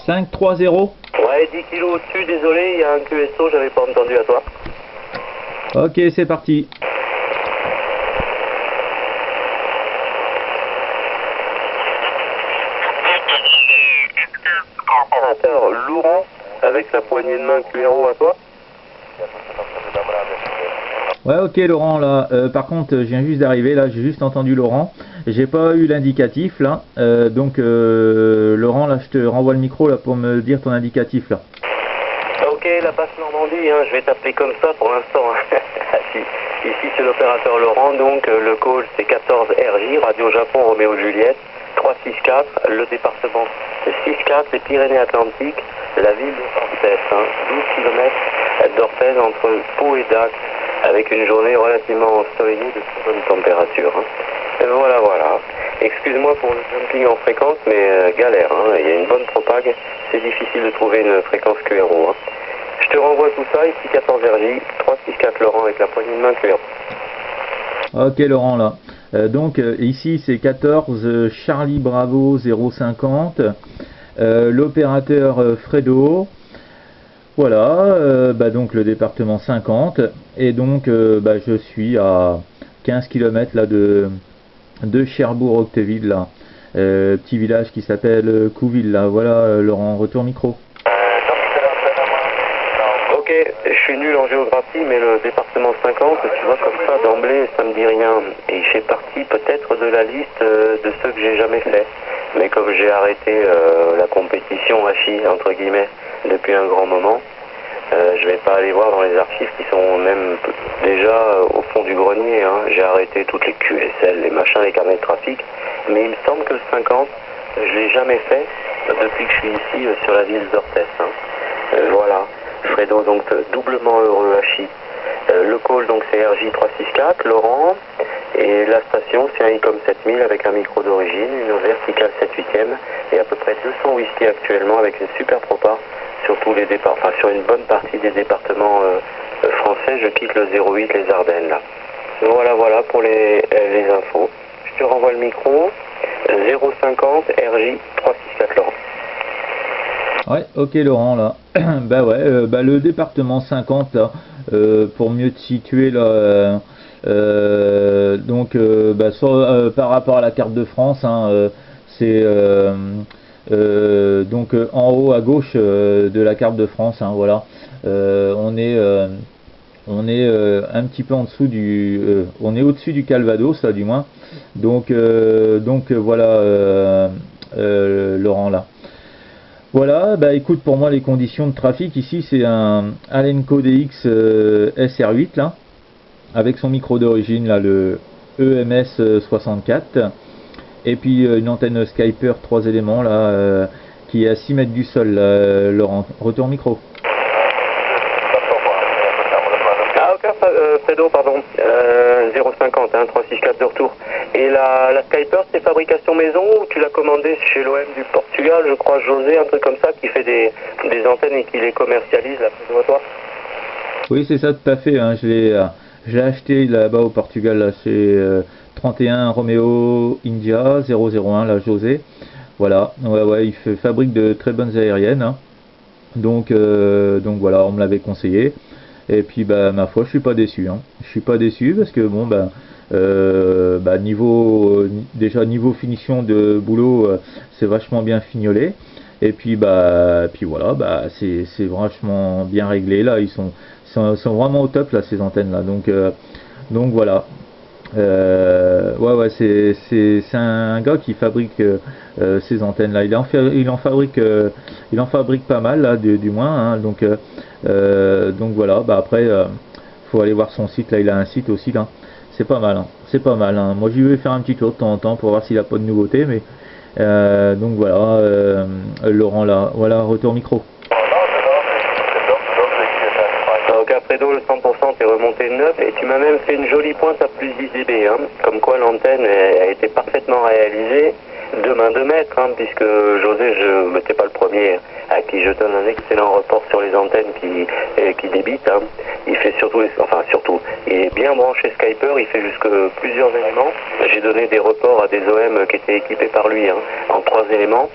530. Ouais, 10 kilos au-dessus, désolé, il y a un QSO, j'avais pas entendu à toi. Ok, c'est parti. Opérateur Laurent, avec la poignée de main QRO à toi. Ouais, ok Laurent, là, par contre, je viens juste d'arriver, là, j'ai juste entendu Laurent, j'ai pas eu l'indicatif, là, donc Laurent, là, je te renvoie le micro, là, pour me dire ton indicatif, là. Ok, la basse Normandie, hein, je vais t'appeler comme ça pour l'instant. Ici, c'est l'opérateur Laurent, donc le call c'est 14 RJ, Radio Japon Roméo Juliette, 364, le département 64, les Pyrénées-Atlantiques, la ville d'Orthez, 12 km d'Orthez entre Pau et Dax, avec une journée relativement ensoleillée de très bonne température. Et voilà, voilà. Excuse-moi pour le jumping en fréquence, mais galère, il y a une bonne propague, c'est difficile de trouver une fréquence QRO. Je te renvoie tout ça, ici 14 RJ, 364 Laurent avec la poignée de main QRO. Ok Laurent, là. Donc ici c'est 14 Charlie Bravo 050, l'opérateur Fredo, voilà, donc le département 50, et donc je suis à 15 km là de Cherbourg-Octeville, là, petit village qui s'appelle Couville, là, voilà Laurent, retour micro. Ok, je suis nul en géographie, mais le département 50, tu vois, comme ça, d'emblée, ça me dit rien. Et il fait partie peut-être de la liste de ceux que j'ai jamais fait. Mais comme j'ai arrêté la compétition HI, entre guillemets, depuis un grand moment, je vais pas aller voir dans les archives qui sont même déjà au fond du grenier. J'ai arrêté toutes les QSL, les machins, les carnets de trafic. Mais il me semble que le 50, je l'ai jamais fait depuis que je suis ici sur la ville d'Orthez. Voilà. Fredo, donc doublement heureux HI. Le call, donc c'est RJ364, Laurent. Et la station, c'est un ICOM 7000 avec un micro d'origine, une verticale 7/8e et à peu près 200 whisky actuellement avec une super propa sur tous les départs, enfin sur une bonne partie des départements français. Je quitte le 08, les Ardennes là. Voilà, voilà pour les infos. Je te renvoie le micro. 050 RJ364 Laurent. Ouais, ok Laurent, là. Bah ouais, le département 50, là, pour mieux te situer, là, par rapport à la carte de France, c'est en haut à gauche de la carte de France, voilà. On est un petit peu en dessous on est au-dessus du Calvados, là, du moins. Voilà, Laurent, là. Voilà, écoute, pour moi les conditions de trafic ici c'est un Alenco DX SR8 là, avec son micro d'origine là, le EMS 64, et puis une antenne Skyper 3 éléments là, qui est à 6 mètres du sol, Laurent, retour micro. Fredo, pardon, 050, 364 de retour. Et la Skyper, c'est fabrication maison ou tu l'as commandé chez l'OM du Portugal, je crois, José, un truc comme ça, qui fait des antennes et qui les commercialise, là, Fredo, à toi? Oui, c'est ça, tout à fait, je l'ai acheté là-bas au Portugal, là, chez 31 Romeo India 001, là, José. Voilà, ouais, il fabrique de très bonnes aériennes, donc voilà, on me l'avait conseillé. Et puis ma foi, je suis pas déçu. Je suis pas déçu parce que bon niveau finition de boulot, c'est vachement bien fignolé. Et puis voilà, c'est vachement bien réglé là. Ils sont vraiment au top là, ces antennes là. Donc voilà. Ouais, c'est un gars qui fabrique ces antennes là. Il en fabrique pas mal là, du moins. Donc voilà. Après, faut aller voir son site là. Il a un site aussi là. C'est pas mal. C'est pas mal. Moi, j'y vais faire un petit tour de temps en temps pour voir s'il a pas de nouveautés. Mais donc voilà, Laurent là. Voilà, retour micro. Donc à Fredo, le 100% t'es remonté de 9 et tu m'as même fait une jolie pointe à plus 10 dB, comme quoi l'antenne a été parfaitement réalisée de main de maître, puisque José, je n'étais pas le premier à qui je donne un excellent report sur les antennes qui débitent. Il fait surtout, il est bien branché Skyper, il fait jusque plusieurs éléments. J'ai donné des reports à des OM qui étaient équipés par lui en 3 éléments.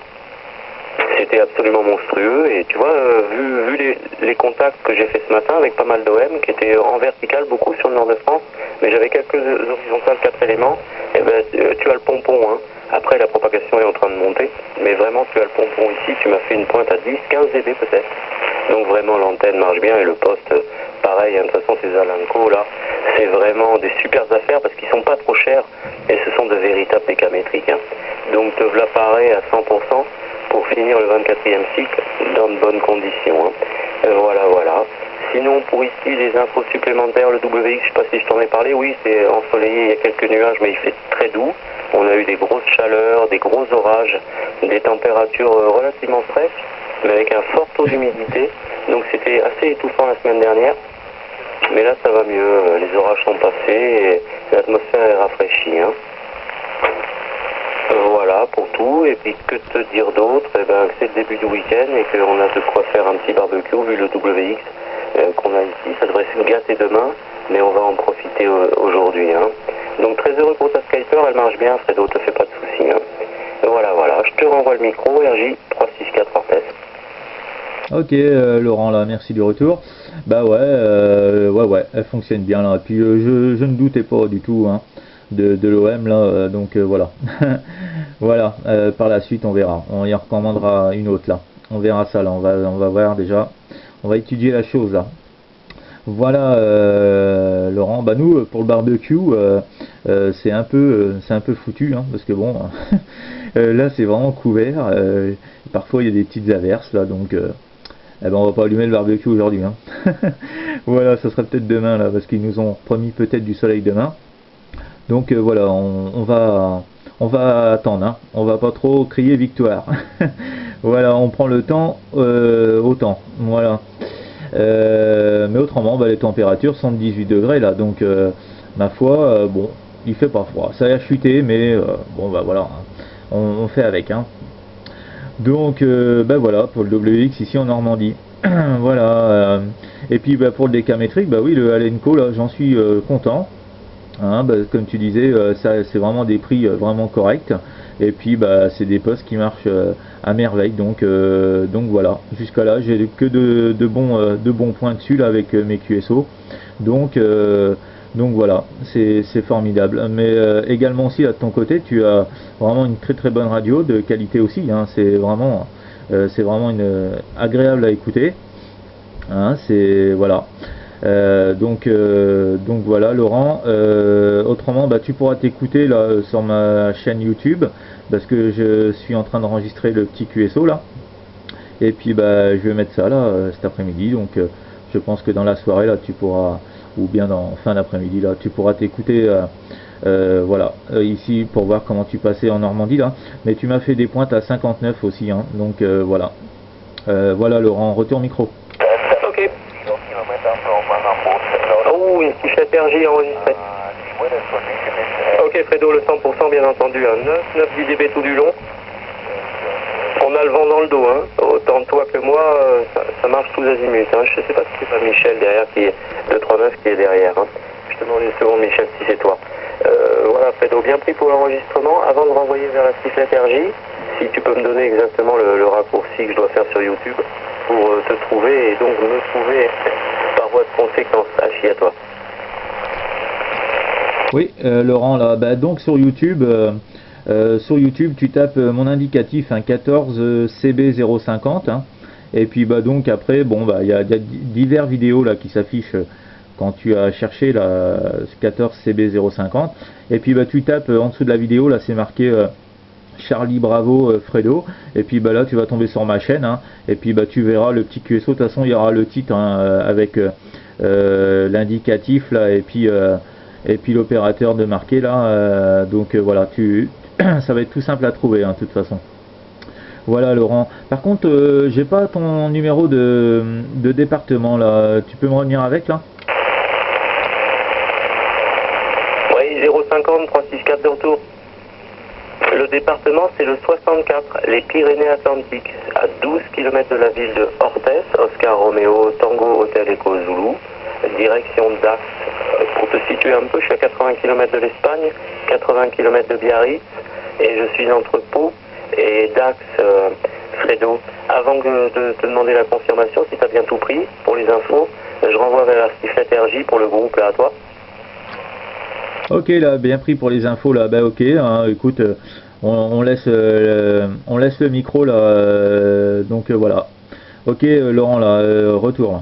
c'était absolument monstrueux. Et tu vois, vu les contacts que j'ai fait ce matin avec pas mal d'OM qui étaient en vertical beaucoup sur le nord de France, mais j'avais quelques horizontales 4 éléments, et ben tu as le pompon, hein. Après la propagation est en train de monter, mais vraiment tu as le pompon ici, tu m'as fait une pointe à 10, 15 dB peut-être. Donc vraiment l'antenne marche bien et le poste pareil, hein. De toute façon ces Alanco là, c'est vraiment des super affaires parce qu'ils sont pas trop chers et ce sont de véritables décamétriques, hein. Donc te voilà paré à 100% pour finir le 24e cycle dans de bonnes conditions, hein. Voilà. Sinon pour ici les infos supplémentaires, le WX, je sais pas si je t'en ai parlé, oui c'est ensoleillé, il y a quelques nuages mais il fait très doux. On a eu des grosses chaleurs, des gros orages, des températures relativement fraîches, mais avec un fort taux d'humidité. Donc c'était assez étouffant la semaine dernière. Mais là ça va mieux, les orages sont passés et l'atmosphère est rafraîchie, hein. Voilà pour tout, et puis que te dire d'autre, eh ben, c'est le début du week-end et qu'on a de quoi faire un petit barbecue vu le WX qu'on a ici. Ça devrait se gâter demain, mais on va en profiter aujourd'hui, hein. Donc très heureux pour ta Skyper, elle marche bien, Fredo, te fais pas de soucis, hein. Voilà, je te renvoie le micro, RJ 364 Orthez. Ok, Laurent, là, merci du retour. Bah ouais, elle fonctionne bien là. Et puis je ne doutais pas du tout, hein, de l'OM là, donc voilà. Voilà, par la suite on verra. On y recommandera une autre là. On verra ça là, on va voir déjà. On va étudier la chose là. Voilà, Laurent, bah nous pour le barbecue c'est un peu foutu, hein, parce que bon là c'est vraiment couvert, parfois il y a des petites averses là, donc eh ben on va pas allumer le barbecue aujourd'hui, hein. Voilà, ça sera peut-être demain là, parce qu'ils nous ont promis peut-être du soleil demain, donc voilà, on va attendre, hein. On va pas trop crier victoire. Voilà, on prend le temps au temps, voilà. Mais autrement, bah, les températures sont de 18 degrés là, donc ma foi, bon, il fait pas froid. Ça a chuté, mais bon, bah voilà, hein. On fait avec, hein. Donc, bah voilà, pour le WX ici en Normandie. Voilà. Et puis bah, pour le décamétrique, bah oui, le Alenco là, j'en suis content. Hein, bah, comme tu disais, ça c'est vraiment des prix vraiment corrects. Et puis bah c'est des postes qui marchent à merveille. Donc voilà. Jusqu'à là, j'ai que de bons points dessus là avec mes QSO. Donc voilà, c'est formidable. Mais également aussi là, de ton côté, tu as vraiment une très bonne radio de qualité aussi, hein. C'est vraiment agréable à écouter, hein. C'est voilà. Donc voilà, Laurent. Autrement, bah, tu pourras t'écouter là sur ma chaîne YouTube, parce que je suis en train d'enregistrer le petit QSO là. Et puis bah, je vais mettre ça là cet après-midi. Donc je pense que dans la soirée là, tu pourras, ou bien dans fin d'après-midi là, tu pourras t'écouter. Voilà, ici pour voir comment tu passais en Normandie là. Mais tu m'as fait des pointes à 59 aussi, hein. Donc voilà. Voilà, Laurent, retour micro. Ok. Oh, une petite RJ enregistrée. Ok, Fredo, le 100% bien entendu, hein. 9-10 dB tout du long. On a le vent dans le dos, hein. Autant toi que moi, ça marche tous azimuts, hein. Je sais pas si c'est pas Michel derrière qui est le 39 qui est derrière, hein. Je te demande une seconde, Michel, si c'est toi. Voilà, Fredo, bien pris pour l'enregistrement. Avant de renvoyer vers la sifflette RJ, si tu peux me donner exactement le raccourci que je dois faire sur YouTube pour te trouver et donc me trouver par voie de conséquence. Hachi à toi. Oui, Laurent, là, bah, donc sur YouTube, tu tapes mon indicatif, hein, 14 CB050, hein, et puis bah donc après, bon bah il y a divers vidéos là qui s'affichent quand tu as cherché la 14 CB050, et puis bah tu tapes en dessous de la vidéo là, c'est marqué Charlie Bravo Fredo, et puis bah là tu vas tomber sur ma chaîne, hein, et puis bah tu verras le petit QSO. De toute façon il y aura le titre, hein, avec l'indicatif là, et puis l'opérateur de marqué là, donc voilà, ça va être tout simple à trouver, hein, de toute façon. Voilà, Laurent. Par contre, j'ai pas ton numéro de département là, tu peux me revenir avec là? Oui, 050 364 de retour. Le département, c'est le 64, les Pyrénées-Atlantiques, à 12 km de la ville de Orthez, Oscar Romeo, Tango, Hotel Eco Zulu, direction Dax. Pour te situer un peu, je suis à 80 km de l'Espagne, 80 km de Biarritz, et je suis entre Pau et Dax, Fredo, avant de te demander la confirmation, si tu as bien tout pris pour les infos, je renvoie vers la Stiflette RJ pour le groupe là à toi. Ok, là, bien pris pour les infos, là, bah ok, hein, écoute, on laisse le micro, là, donc voilà. Ok, Laurent, là, retour, là.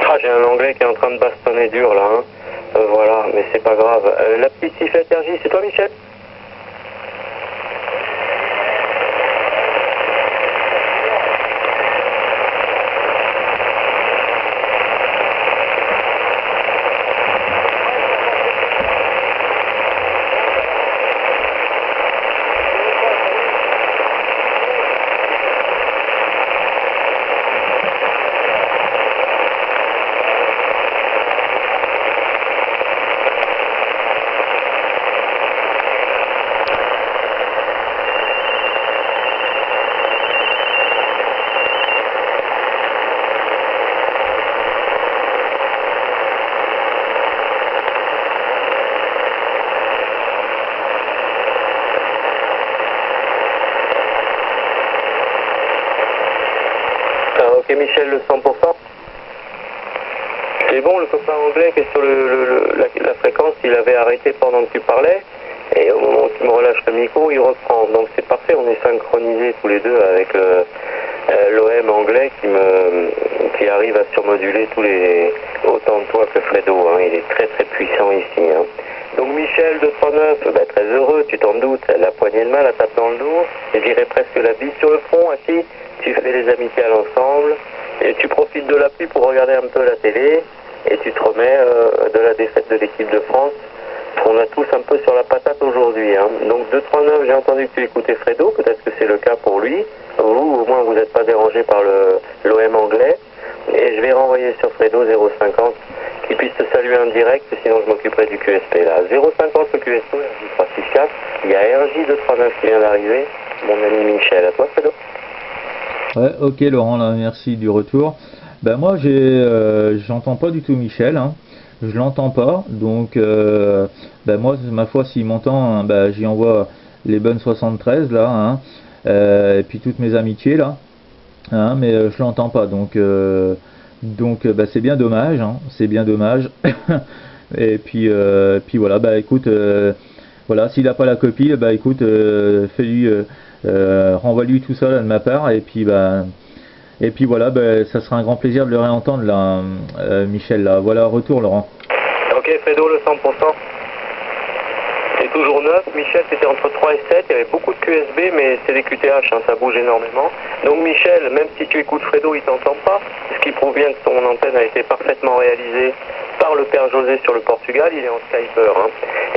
Ah, j'ai un anglais qui est en train de bastonner dur, là, hein. Voilà, mais c'est pas grave. La petite Stiflette RJ, c'est toi, Michel? Ok, Michel, le 100%. C'est bon, le copain anglais qui est sur la fréquence, il avait arrêté pendant que tu parlais, et au moment où tu me relâches le micro, il reprend. Donc c'est parfait, on est synchronisés tous les deux avec l'OM anglais qui arrive à surmoduler autant de toi que Fredo, hein. Il est très très puissant ici, hein. Donc Michel de 39, bah, très heureux, tu t'en doutes, la poignée de main, la tape dans le dos, je dirais presque la bise sur le front, assis, tu fais les amicales ensemble, et tu profites de l'appui pour regarder un peu la télé, et tu te remets de la défaite de l'équipe de France, qu'on a tous un peu sur la patate aujourd'hui, hein. Donc 239, j'ai entendu que tu écoutais Fredo, peut-être que c'est le cas pour lui, vous au moins vous n'êtes pas dérangé par l'OM anglais, et je vais renvoyer sur Fredo 050, qui puisse te saluer en direct, sinon je m'occuperai du QSP là. 050 le QSP, RJ364, il y a RJ239 qui vient d'arriver, mon ami Michel, à toi Fredo. Ouais, ok, Laurent, là, merci du retour. Ben moi, j'entends pas du tout Michel, hein. Je l'entends pas, donc ben moi, ma foi, s'il m'entend, hein, ben, j'y envoie les bonnes 73 là, hein, et puis toutes mes amitiés là, hein, mais je l'entends pas, donc ben, c'est bien dommage, hein, c'est bien dommage. Et puis voilà, bah écoute, voilà, s'il n'a pas la copie, bah écoute, fais-lui, renvoie-lui tout ça là, de ma part, et puis voilà, bah, ça sera un grand plaisir de le réentendre là, Michel là. Voilà, retour Laurent. Ok, Fredo le 100%. C'est toujours neuf, Michel c'était entre 3 et 7, il y avait beaucoup de QSB mais c'est des QTH, hein, ça bouge énormément. Donc Michel, même si tu écoutes Fredo, il t'entend pas, ce qui prouve bien que ton antenne a été parfaitement réalisée par le père José sur le Portugal, il est en Skyper, hein,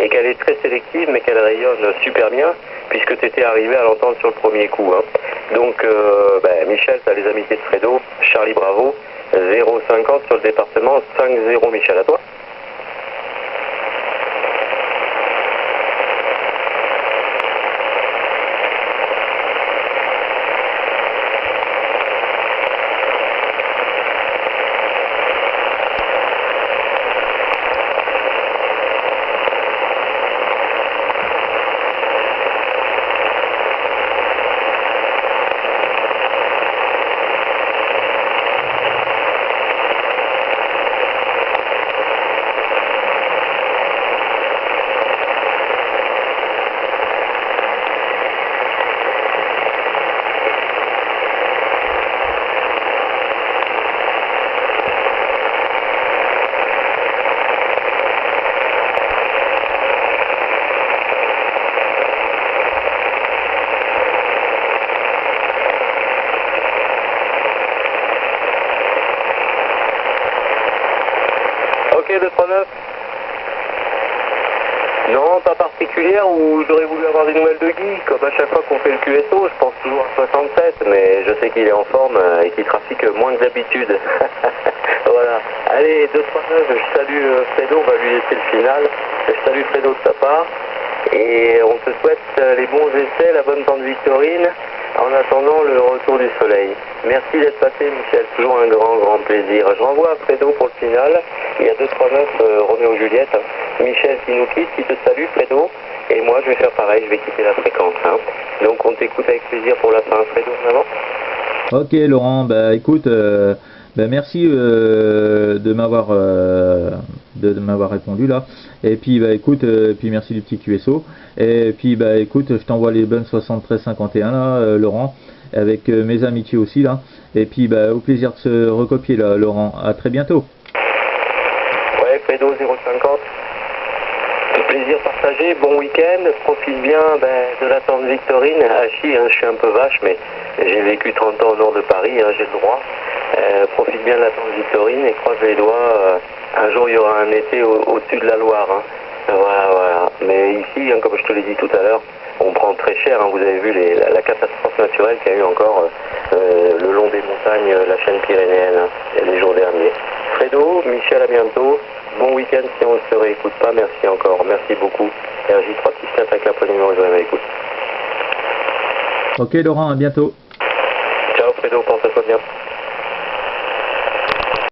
et qu'elle est très sélective mais qu'elle rayonne super bien, puisque tu étais arrivé à l'entendre sur le premier coup, hein. Donc Michel, tu as les amitiés de Fredo, Charlie Bravo, 050 sur le département, 5-0 Michel, à toi. Ok, 239. Non, pas particulière, ou j'aurais voulu avoir des nouvelles de Guy, comme à chaque fois qu'on fait le QSO, je pense toujours à 67, mais je sais qu'il est en forme et qu'il trafique moins que d'habitude. Voilà. Allez, 239, je salue Fredo, on va lui laisser le final. Je salue Fredo de sa part. Et on te souhaite les bons essais, la bonne bande Victorine, en attendant le retour du soleil. Merci d'être passé, Michel, toujours un grand plaisir. Je renvoie à Fredo pour le final. Il y a 2-3-9 Roméo Juliette. Michel qui nous quitte, qui te salue, Fredo. Et moi, je vais faire pareil, je vais quitter la fréquence. Hein. Donc, on t'écoute avec plaisir pour la fin, Fredo, en avant. Ok Laurent, bah écoute, merci de m'avoir répondu là. Et puis bah écoute, puis merci du petit QSO. Et puis bah écoute, je t'envoie les bonnes 73-51 là, Laurent, avec mes amitiés aussi là. Et puis bah au plaisir de se recopier là, Laurent. À très bientôt. Ouais, Fredo 050. Plaisir partagé, bon week-end, profite bien de la tente Victorine, Hachi, hein, je suis un peu vache, mais j'ai vécu 30 ans au nord de Paris, hein, j'ai le droit. Profite bien de la tente Victorine et croise les doigts, un jour il y aura un été au-dessus de la Loire. Hein. Voilà. Mais ici, hein, comme je te l'ai dit tout à l'heure, on prend très cher, hein, vous avez vu la catastrophe naturelle qu'il y a eu encore le long des montagnes, la chaîne pyrénéenne, hein, les jours derniers. Fredo, Michel, à bientôt. Bon week-end si on ne se réécoute pas, merci encore, merci beaucoup. RJ364 avec la poignée numéro de ma écoute. Ok Laurent, à bientôt. Ciao Fredo, porte-toi bien.